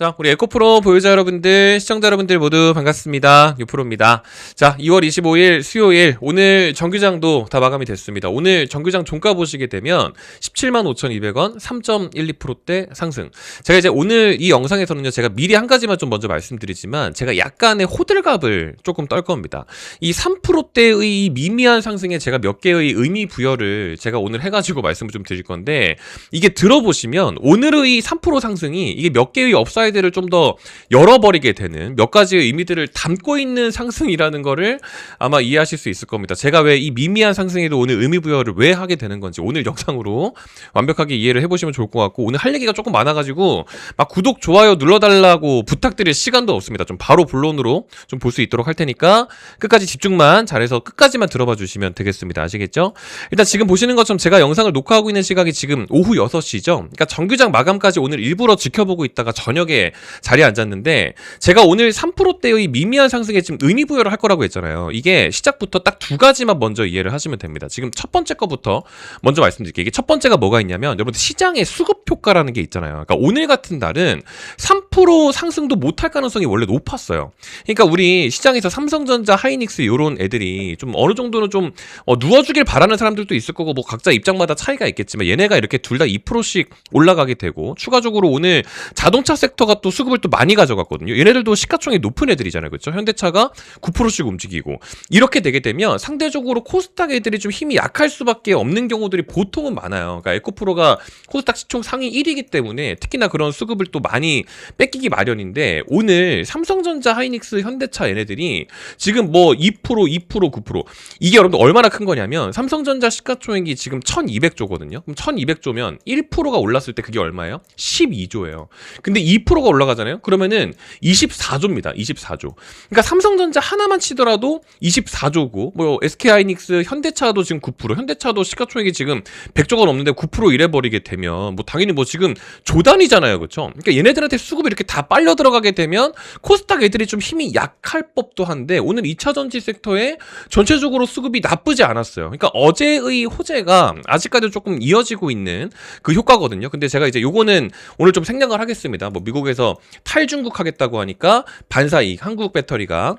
자, 우리 에코프로 보유자 여러분들, 시청자 여러분들 모두 반갑습니다. 유프로입니다. 자, 2월 25일 수요일, 오늘 정규장도 다 마감이 됐습니다. 오늘 정규장 종가 보시게 되면 175,200원, 3.12%대 상승. 제가 이제 오늘 이 영상에서는요, 제가 미리 한 가지만 좀 먼저 말씀드리지만, 제가 약간의 호들갑을 조금 떨 겁니다. 이 3%대의 이 미미한 상승에 제가 몇 개의 의미 부여를 제가 오늘 해가지고 말씀을 좀 드릴 건데, 이게 들어보시면, 오늘의 3% 상승이 이게 몇 개의 업사이드 들을 좀 더 열어버리게 되는 몇 가지의 의미들을 담고 있는 상승이라는 거를 아마 이해하실 수 있을 겁니다. 제가 왜 이 미미한 상승에도 오늘 의미 부여를 왜 하게 되는 건지 오늘 영상으로 완벽하게 이해를 해보시면 좋을 것 같고, 오늘 할 얘기가 조금 많아가지고 막 구독, 좋아요 눌러달라고 부탁드릴 시간도 없습니다. 좀 바로 본론으로 좀 볼 수 있도록 할 테니까 끝까지 집중만 잘해서 끝까지만 들어봐 주시면 되겠습니다. 아시겠죠? 일단 지금 보시는 것처럼 제가 영상을 녹화하고 있는 시각이 지금 오후 6시죠. 그러니까 정규장 마감까지 오늘 일부러 지켜보고 있다가 저녁에 자리에 앉았는데, 제가 오늘 3%대의 미미한 상승에 지금 의미 부여를 할 거라고 했잖아요. 이게 시작부터 딱 두 가지만 먼저 이해를 하시면 됩니다. 지금 첫 번째 거부터 먼저 말씀드릴게요. 이게 첫 번째가 뭐가 있냐면, 여러분들 시장의 수급 효과라는 게 있잖아요. 그러니까 오늘 같은 날은 3% 상승도 못할 가능성이 원래 높았어요. 그러니까 우리 시장에서 삼성전자, 하이닉스 이런 애들이 좀 어느 정도는 좀 누워주길 바라는 사람들도 있을 거고, 뭐 각자 입장마다 차이가 있겠지만 얘네가 이렇게 둘 다 2%씩 올라가게 되고, 추가적으로 오늘 자동차 섹터가 또 수급을 또 많이 가져갔거든요. 얘네들도 시가총액이 높은 애들이잖아요. 그렇죠? 현대차가 9%씩 움직이고, 이렇게 되게 되면 상대적으로 코스닥 애들이 좀 힘이 약할 수밖에 없는 경우들이 보통은 많아요. 그러니까 에코프로가 코스닥 시총 상위 1위이기 때문에 특히나 그런 수급을 또 많이 뺏기기 마련인데, 오늘 삼성전자, 하이닉스, 현대차 얘네들이 지금 뭐 2%, 9% 이게 여러분들 얼마나 큰 거냐면, 삼성전자 시가총액이 지금 1200조거든요. 그럼 1200조면 1%가 올랐을 때 그게 얼마예요? 12조예요. 근데 2%가 올라가잖아요. 그러면은 24조입니다. 24조. 그러니까 삼성전자 하나만 치더라도 24조고, 뭐 SK하이닉스, 현대차도 지금 9%, 현대차도 시가총액이 지금 100조가 넘는데 9% 이래버리게 되면 뭐 당연히 뭐 지금 조단이잖아요. 그렇죠? 그러니까 얘네들한테 수급이 이렇게 다 빨려 들어가게 되면 코스닥 애들이 좀 힘이 약할 법도 한데, 오늘 2차 전지 섹터에 전체적으로 수급이 나쁘지 않았어요. 그러니까 어제의 호재가 아직까지 조금 이어지고 있는 그 효과거든요. 근데 제가 이제 요거는 오늘 좀 생략을 하겠습니다. 뭐 미국에서 탈중국 하겠다고 하니까 반사이익, 한국 배터리가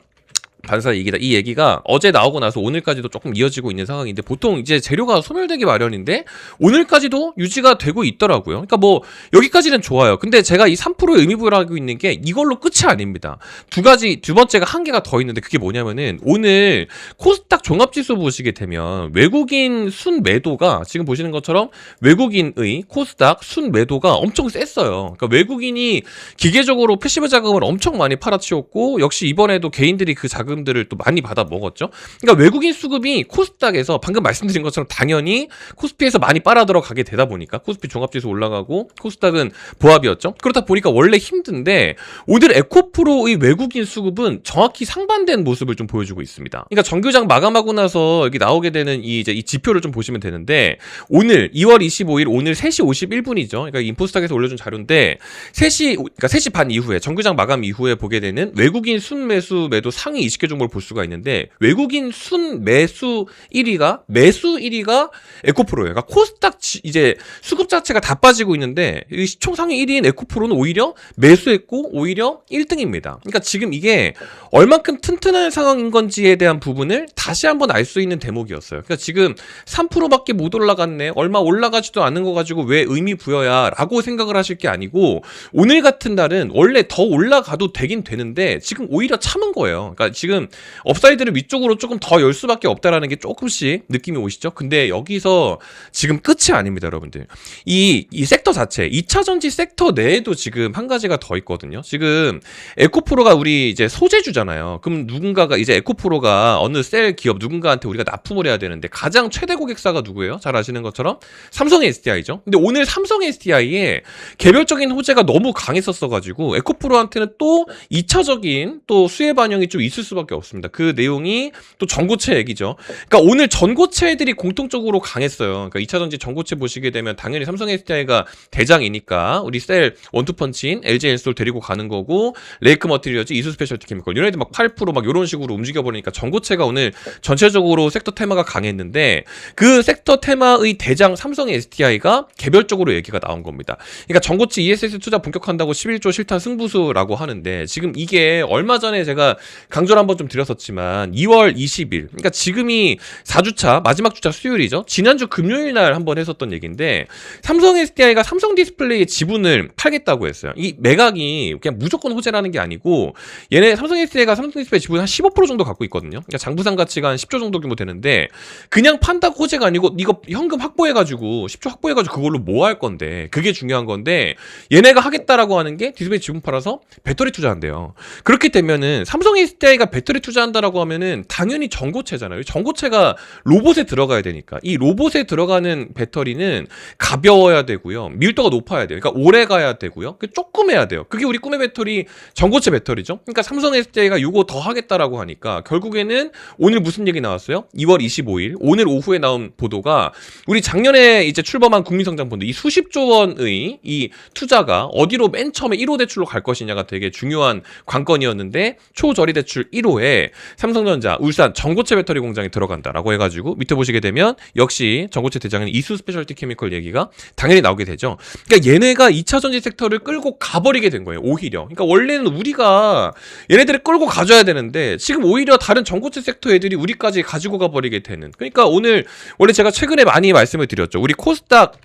반사이익이다, 이 얘기가 어제 나오고 나서 오늘까지도 조금 이어지고 있는 상황인데, 보통 이제 재료가 소멸되기 마련인데 오늘까지도 유지가 되고 있더라고요. 그러니까 뭐 여기까지는 좋아요. 근데 제가 이 3%의 의미 부여를 하고 있는 게 이걸로 끝이 아닙니다. 두 번째가 한 개가 더 있는데, 그게 뭐냐면은 오늘 코스닥 종합지수 보시게 되면 외국인 순매도가 지금 보시는 것처럼 외국인의 코스닥 순매도가 엄청 셌어요. 그러니까 외국인이 기계적으로 패시브 자금을 엄청 많이 팔아치웠고, 역시 이번에도 개인들이 그 자금들을 또 많이 받아 먹었죠. 그러니까 외국인 수급이 코스닥에서 방금 말씀드린 것처럼 당연히 코스피에서 많이 빨아 들어가게 되다 보니까 코스피 종합지수 올라가고 코스닥은 보합이었죠. 그렇다 보니까 원래 힘든데, 오늘 에코프로의 외국인 수급은 정확히 상반된 모습을 좀 보여주고 있습니다. 그러니까 정규장 마감하고 나서 여기 나오게 되는 이 지표를 좀 보시면 되는데, 오늘 2월 25일 오늘 3시 51분이죠. 그러니까 인포스닥에서 올려준 자료인데, 그러니까 3시 반 이후에 정규장 마감 이후에 보게 되는 외국인 순매수 매도 상위 20개 종목을 볼 수가 있는데, 외국인 순매수 1위가 매수 1위가 에코프로예요. 그러니까 코스닥 이제 수급 자체가 다 빠지고 있는데, 이 시총 상위 1위인 에코프로는 오히려 매수했고 오히려 1등입니다. 그러니까 지금 이게 얼만큼 튼튼한 상황인 건지에 대한 부분을 다시 한번 알 수 있는 대목이었어요. 그러니까 지금 3%밖에 못 올라갔네, 얼마 올라가지도 않은 거 가지고 왜 의미 부여야 라고 생각을 하실 게 아니고, 오늘 같은 날은 원래 더 올라가도 되긴 되는데 지금 오히려 참은 거예요. 그러니까 지금 업사이드를 위쪽으로 조금 더 열 수밖에 없다라는 게 조금씩 느낌이 오시죠? 근데 여기서 지금 끝이 아닙니다, 여러분들. 이 섹터 자체, 2차 전지 섹터 내에도 지금 한 가지가 더 있거든요. 지금 에코프로가 우리 이제 소재주잖아요. 그럼 누군가가 이제 에코프로가 어느 셀 기업 누군가한테 우리가 납품을 해야 되는데, 가장 최대 고객사가 누구예요? 잘 아시는 것처럼 삼성 SDI죠. 근데 오늘 삼성 SDI에 개별적인 호재가 너무 강했었어가지고 에코프로한테는 또 2차적인 또 수혜 반영이 좀 있을 수밖에 수밖에 없습니다. 그 내용이 또 전고체 얘기죠. 그러니까 오늘 전고체들이 공통적으로 강했어요. 그러니까 2차전지 전고체 보시게 되면 당연히 삼성 SDI가 대장이니까 우리 셀 원투펀치인 LG 엔솔 데리고 가는 거고, 레이크 머티리얼즈, 이수 스페셜티 케미컬 이런 애들 막 8% 이런 식으로 움직여 버리니까 전고체가 오늘 전체적으로 섹터 테마가 강했는데, 그 섹터 테마의 대장 삼성 SDI가 개별적으로 얘기가 나온 겁니다. 그러니까 전고체 ESS 투자 본격한다고 11조 실탄 승부수라고 하는데, 지금 이게 얼마 전에 제가 강조를 한번 좀 드렸었지만 2월 20일, 그러니까 지금이 4주차 마지막 주차 수요일이죠. 지난주 금요일 날 한번 했었던 얘기인데, 삼성 SDI가 삼성 디스플레이의 지분을 팔겠다고 했어요. 이 매각이 그냥 무조건 호재라는 게 아니고, 얘네 삼성 SDI가 삼성 디스플레이 지분 한 15% 정도 갖고 있거든요. 그러니까 장부상 가치가 한 10조 정도 규모 되는데, 그냥 판다고 호재가 아니고 이거 현금 확보해가지고 10조 확보해가지고 그걸로 뭐 할 건데, 그게 중요한 건데, 얘네가 하겠다라고 하는 게 디스플레이 지분 팔아서 배터리 투자한대요. 그렇게 되면은 삼성 SDI가 배터리 투자한다라고 하면은 당연히 전고체잖아요. 전고체가 로봇에 들어가야 되니까, 이 로봇에 들어가는 배터리는 가벼워야 되고요, 밀도가 높아야 돼요. 그러니까 오래 가야 되고요, 조금 해야 돼요. 그게 우리 꿈의 배터리, 전고체 배터리죠. 그러니까 삼성 SDI가 요거 더 하겠다라고 하니까 결국에는 오늘 무슨 얘기 나왔어요? 2월 25일 오늘 오후에 나온 보도가, 우리 작년에 이제 출범한 국민성장펀드 이 수십조 원의 이 투자가 어디로 맨 처음에 1호 대출로 갈 것이냐가 되게 중요한 관건이었는데, 초저리 대출 1호에 삼성전자 울산 전고체 배터리 공장에 들어간다라고 해가지고 밑에 보시게 되면 역시 전고체 대장인 이수 스페셜티 케미컬 얘기가 당연히 나오게 되죠. 그러니까 얘네가 2차 전지 섹터를 끌고 가버리게 된 거예요, 오히려. 그러니까 원래는 우리가 얘네들을 끌고 가줘야 되는데, 지금 오히려 다른 전고체 섹터 애들이 우리까지 가지고 가버리게 되는. 그러니까 오늘 원래 제가 최근에 많이 말씀을 드렸죠. 우리 코스닥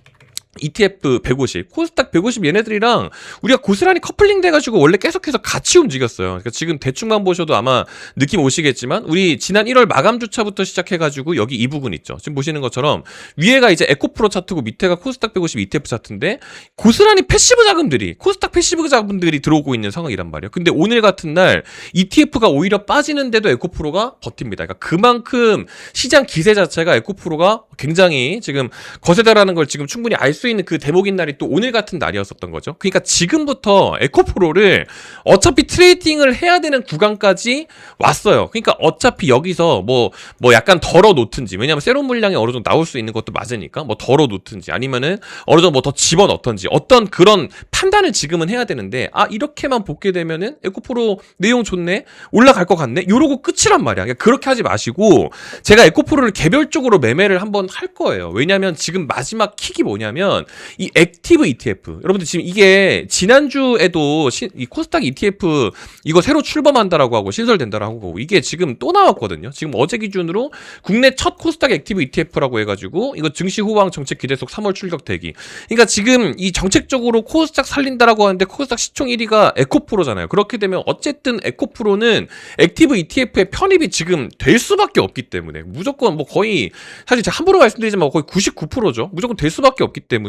ETF 150, 코스닥 150 얘네들이랑 우리가 고스란히 커플링 돼가지고 원래 계속해서 같이 움직였어요. 그러니까 지금 대충만 보셔도 아마 느낌 오시겠지만, 우리 지난 1월 마감 주차부터 시작해가지고 여기 이 부분 있죠. 지금 보시는 것처럼 위에가 이제 에코프로 차트고 밑에가 코스닥 150 ETF 차트인데, 고스란히 패시브 자금들이, 코스닥 패시브 자금들이 들어오고 있는 상황이란 말이에요. 근데 오늘 같은 날 ETF가 오히려 빠지는데도 에코프로가 버팁니다. 그러니까 그만큼 시장 기세 자체가 에코프로가 굉장히 지금 거세다라는 걸 지금 충분히 알 수 있는 그 대목인 날이 또 오늘 같은 날이었었던 거죠. 그러니까 지금부터 에코프로를 어차피 트레이딩을 해야 되는 구간까지 왔어요. 그러니까 어차피 여기서 뭐 약간 덜어 놓든지, 왜냐면 세론 물량이 어느 정도 나올 수 있는 것도 맞으니까 뭐 덜어 놓든지, 아니면은 어느 정도 뭐 더 집어 넣던지, 어떤 그런 판단을 지금은 해야 되는데, 이렇게만 보게 되면은 에코프로 내용 좋네, 올라갈 것 같네, 요러고 끝이란 말이야. 그러니까 그렇게 하지 마시고, 제가 에코프로를 개별적으로 매매를 한번 할 거예요. 왜냐면 지금 마지막 킥이 뭐냐면, 이 액티브 ETF, 여러분들 지금 이게 지난주에도 이 코스닥 ETF 이거 새로 출범한다라고 하고 신설된다라고 하고, 이게 지금 또 나왔거든요. 지금 어제 기준으로 국내 첫 코스닥 액티브 ETF라고 해가지고, 이거 증시 후방 정책 기대 속 3월 출격 대기. 그러니까 지금 이 정책적으로 코스닥 살린다라고 하는데, 코스닥 시총 1위가 에코프로잖아요. 그렇게 되면 어쨌든 에코프로는 액티브 ETF의 편입이 지금 될 수밖에 없기 때문에, 무조건 뭐 거의, 사실 제가 함부로 말씀드리지만 거의 99%죠. 무조건 될 수밖에 없기 때문에,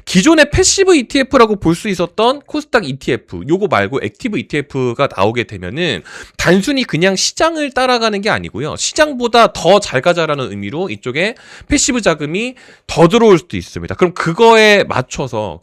기존의 패시브 ETF라고 볼 수 있었던 코스닥 ETF 요거 말고 액티브 ETF가 나오게 되면은 단순히 그냥 시장을 따라가는 게 아니고요, 시장보다 더 잘 가자라는 의미로 이쪽에 패시브 자금이 더 들어올 수도 있습니다. 그럼 그거에 맞춰서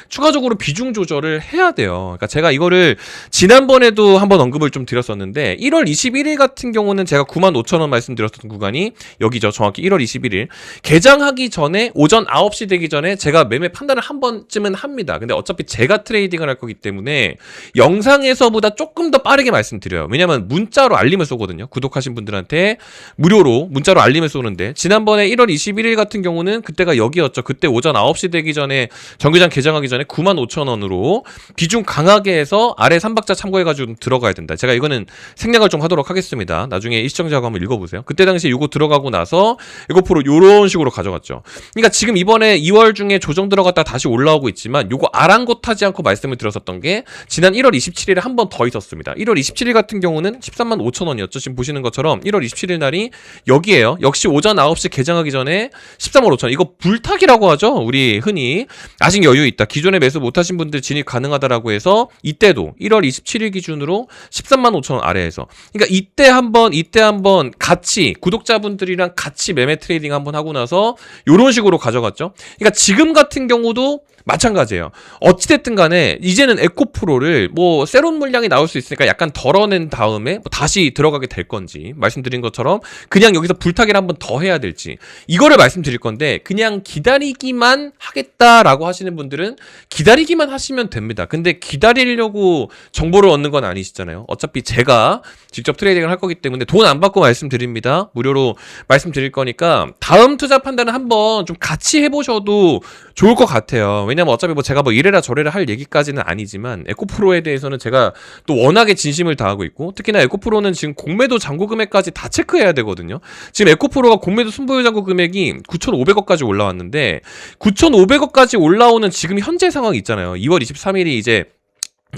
추가적으로 비중 조절을 해야 돼요. 그러니까 제가 이거를 지난번에도 한번 언급을 좀 드렸었는데, 1월 21일 같은 경우는 제가 95,000원 말씀드렸던 구간이 여기죠. 정확히 1월 21일 개장하기 전에 오전 9시 되기 전에 제가 매매 판단을 한 번쯤은 합니다. 근데 어차피 제가 트레이딩을 할 거기 때문에 영상에서보다 조금 더 빠르게 말씀드려요. 왜냐면 문자로 알림을 쏘거든요. 구독하신 분들한테 무료로 문자로 알림을 쏘는데, 지난번에 1월 21일 같은 경우는 그때가 여기였죠. 그때 오전 9시 되기 전에 정규장 개장하기 전에 95,000원으로 비중 강하게 해서 아래 3박자 참고해가지고 들어가야 된다. 제가 이거는 생략을 좀 하도록 하겠습니다. 나중에 이 시청자하고 한번 읽어보세요. 그때 당시에 이거 들어가고 나서 에코프로 요런 식으로 가져갔죠. 그러니까 지금 이번에 2월 중에 조정 들어갔다 다시 올라오고 있지만, 요거 아랑곳하지 않고 말씀을 드렸었던 게 지난 1월 27일에 한 번 더 있었습니다. 1월 27일 같은 경우는 135,000원이었죠. 지금 보시는 것처럼 1월 27일 날이 여기에요. 역시 오전 9시 개장하기 전에 135,000원. 이거 불타기라고 하죠. 우리 흔히 아직 여유 있다, 기존에 매수 못하신 분들 진입 가능하다라고 해서 이때도 1월 27일 기준으로 135,000원 아래에서, 그러니까 이때 한번 같이 구독자분들이랑 같이 매매 트레이딩 한번 하고 나서 요런 식으로 가져갔죠. 그러니까 지금 같은 경우도 마찬가지예요. 어찌됐든 간에 이제는 에코프로를 뭐 세론 물량이 나올 수 있으니까 약간 덜어낸 다음에 뭐 다시 들어가게 될 건지, 말씀드린 것처럼 그냥 여기서 불타기를 한번 더 해야 될지, 이거를 말씀드릴 건데, 그냥 기다리기만 하겠다라고 하시는 분들은 기다리기만 하시면 됩니다. 근데 기다리려고 정보를 얻는 건 아니시잖아요. 어차피 제가 직접 트레이딩을 할 거기 때문에 돈 안 받고 말씀드립니다. 무료로 말씀드릴 거니까 다음 투자 판단을 한번 좀 같이 해보셔도 좋을 것 같아요. 왜냐면 어차피 뭐 제가 뭐 이래라 저래라 할 얘기까지는 아니지만, 에코프로에 대해서는 제가 또 워낙에 진심을 다하고 있고, 특히나 에코프로는 지금 공매도 잔고 금액까지 다 체크해야 되거든요. 지금 에코프로가 공매도 순보유 잔고 금액이 9,500억까지 올라왔는데, 9,500억까지 올라오는 지금 현재 상황이 있잖아요. 2월 23일이 이제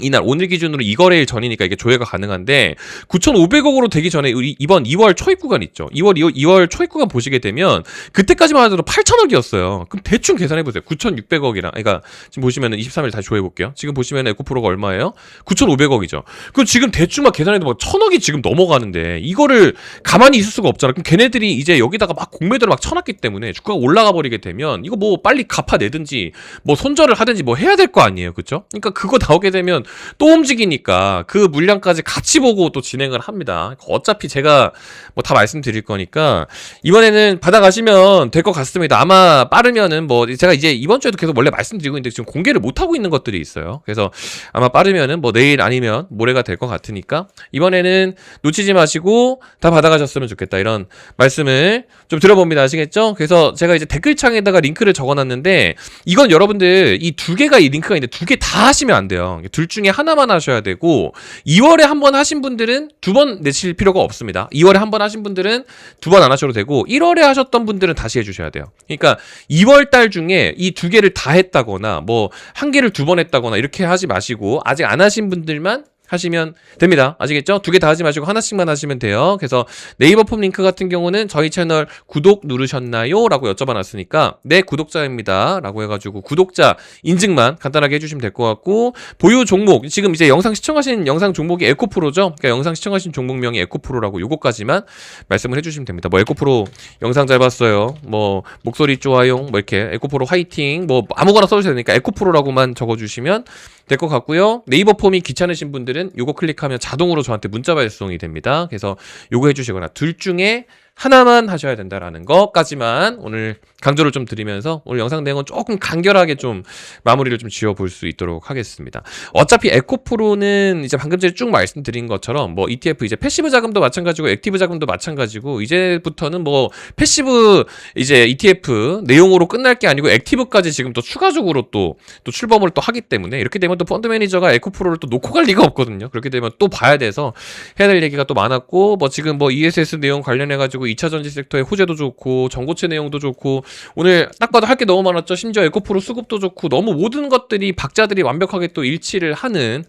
이날 오늘 기준으로 2거래일 전이니까 이게 조회가 가능한데, 9,500억으로 되기 전에 우리 이번 2월 초입 구간 있죠. 2월 초입 구간 보시게 되면 그때까지만 하더라도 8,000억이었어요. 그럼 대충 계산해 보세요. 9,600억이랑, 그러니까 지금 보시면은 23일 다시 조회 볼게요. 지금 보시면 에코프로가 얼마예요? 9,500억이죠. 그럼 지금 대충 막 계산해도 막 1,000억이 지금 넘어가는데 이거를 가만히 있을 수가 없잖아. 그럼 걔네들이 이제 여기다가 막 공매도를 막 쳐놨기 때문에 주가가 올라가 버리게 되면 이거 뭐 빨리 갚아내든지 뭐 손절을 하든지 뭐 해야 될 거 아니에요. 그렇죠? 그러니까 그거 나오게 되면 또 움직이니까 그 물량까지 같이 보고 또 진행을 합니다. 어차피 제가 뭐 다 말씀드릴 거니까 이번에는 받아가시면 될 것 같습니다. 아마 빠르면은 뭐 제가 이제 이번 주에도 계속 원래 말씀드리고 있는데 지금 공개를 못 하고 있는 것들이 있어요. 그래서 아마 빠르면은 뭐 내일 아니면 모레가 될 것 같으니까 이번에는 놓치지 마시고 다 받아가셨으면 좋겠다, 이런 말씀을 좀 드려봅니다. 아시겠죠? 그래서 제가 이제 댓글창에다가 링크를 적어놨는데, 이건 여러분들 이 두 개가 이 링크가 있는데 두 개 다 하시면 안 돼요. 둘 중에 하나만 하셔야 되고, 2월에 한 번 하신 분들은 두 번 내실 필요가 없습니다. 2월에 한 번 하신 분들은 두 번 안 하셔도 되고, 1월에 하셨던 분들은 다시 해주셔야 돼요. 그러니까 2월 달 중에 이 두 개를 다 했다거나 뭐 한 개를 두 번 했다거나 이렇게 하지 마시고, 아직 안 하신 분들만 하시면 됩니다. 아시겠죠? 두 개 다 하지 마시고 하나씩만 하시면 돼요. 그래서 네이버 폼 링크 같은 경우는 저희 채널 구독 누르셨나요? 라고 여쭤봐놨으니까 네, 구독자입니다 라고 해가지고 구독자 인증만 간단하게 해주시면 될 것 같고, 보유 종목, 지금 이제 영상 시청하신 영상 종목이 에코프로죠? 그러니까 영상 시청하신 종목명이 에코프로라고, 요거까지만 말씀을 해주시면 됩니다. 뭐 에코프로 영상 잘 봤어요, 뭐 목소리 좋아요, 뭐 이렇게 에코프로 화이팅, 뭐 아무거나 써주셔야 되니까 에코프로라고만 적어주시면 될 것 같고요. 네이버 폼이 귀찮으신 분들은 요거 클릭하면 자동으로 저한테 문자 발송이 됩니다. 그래서 요거 해주시거나 둘 중에 하나만 하셔야 된다라는 것까지만 오늘 강조를 좀 드리면서 오늘 영상 내용은 조금 간결하게 좀 마무리를 좀 지어볼 수 있도록 하겠습니다. 어차피 에코프로는 이제 방금 전에 쭉 말씀드린 것처럼 뭐 ETF 이제 패시브 자금도 마찬가지고 액티브 자금도 마찬가지고, 이제부터는 뭐 패시브 이제 ETF 내용으로 끝날 게 아니고 액티브까지 지금 또 추가적으로 또 출범을 또 하기 때문에, 이렇게 되면 또 펀드 매니저가 에코프로를 또 놓고 갈 리가 없거든요. 그렇게 되면 또 봐야 돼서 해야 될 얘기가 또 많았고, 뭐 지금 뭐 ESS 내용 관련해가지고 2차 전지 섹터의 호재도 좋고 전고체 내용도 좋고, 오늘 딱 봐도 할 게 너무 많았죠. 심지어 에코프로 수급도 좋고, 너무 모든 것들이 박자들이 완벽하게 또 일치를 하는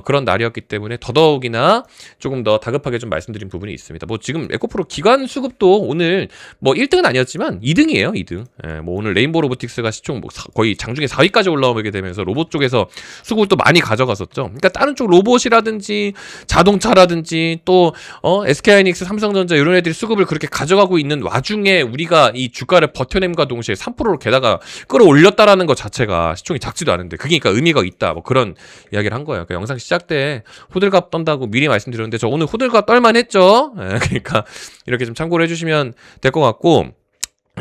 그런 날이었기 때문에 더더욱이나 조금 더 다급하게 좀 말씀드린 부분이 있습니다. 뭐 지금 에코프로 기관 수급도 오늘 뭐 1등은 아니었지만 2등이에요. 2등. 예, 뭐 오늘 레인보우 로보틱스가 시총 뭐 거의 장중에 4위까지 올라오게 되면서 로봇 쪽에서 수급을 또 많이 가져갔었죠. 그러니까 다른 쪽 로봇이라든지 자동차라든지 또 SK하이닉스, 삼성전자 이런 애들이 수급을 그렇게 가져가고 있는 와중에 우리가 이 주가를 버텨냄과 동시에 3%로 게다가 끌어올렸다라는 것 자체가 시총이 작지도 않은데, 그게 그러니까 의미가 있다, 뭐 그런 이야기를 한 거예요. 그러니까 영상 시작 때 호들갑 떤다고 미리 말씀드렸는데 저 오늘 호들갑 떨만 했죠. 그러니까 이렇게 좀 참고를 해주시면 될 것 같고,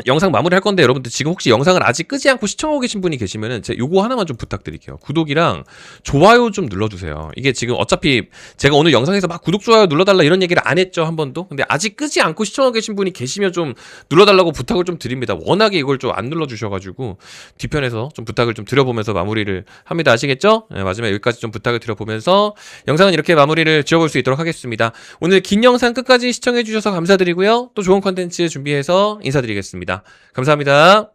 영상 마무리할 건데 여러분들 지금 혹시 영상을 아직 끄지 않고 시청하고 계신 분이 계시면은 제가 요거 하나만 좀 부탁드릴게요. 구독이랑 좋아요 좀 눌러주세요. 이게 지금 어차피 제가 오늘 영상에서 막 구독 좋아요 눌러달라 이런 얘기를 안 했죠, 한 번도. 근데 아직 끄지 않고 시청하고 계신 분이 계시면 좀 눌러달라고 부탁을 좀 드립니다. 워낙에 이걸 좀 안 눌러주셔가지고 뒤편에서 좀 부탁을 좀 드려보면서 마무리를 합니다. 아시겠죠? 네, 마지막에 여기까지 좀 부탁을 드려보면서 영상은 이렇게 마무리를 지어볼 수 있도록 하겠습니다. 오늘 긴 영상 끝까지 시청해주셔서 감사드리고요. 또 좋은 컨텐츠 준비해서 인사드리겠습니다. 감사합니다.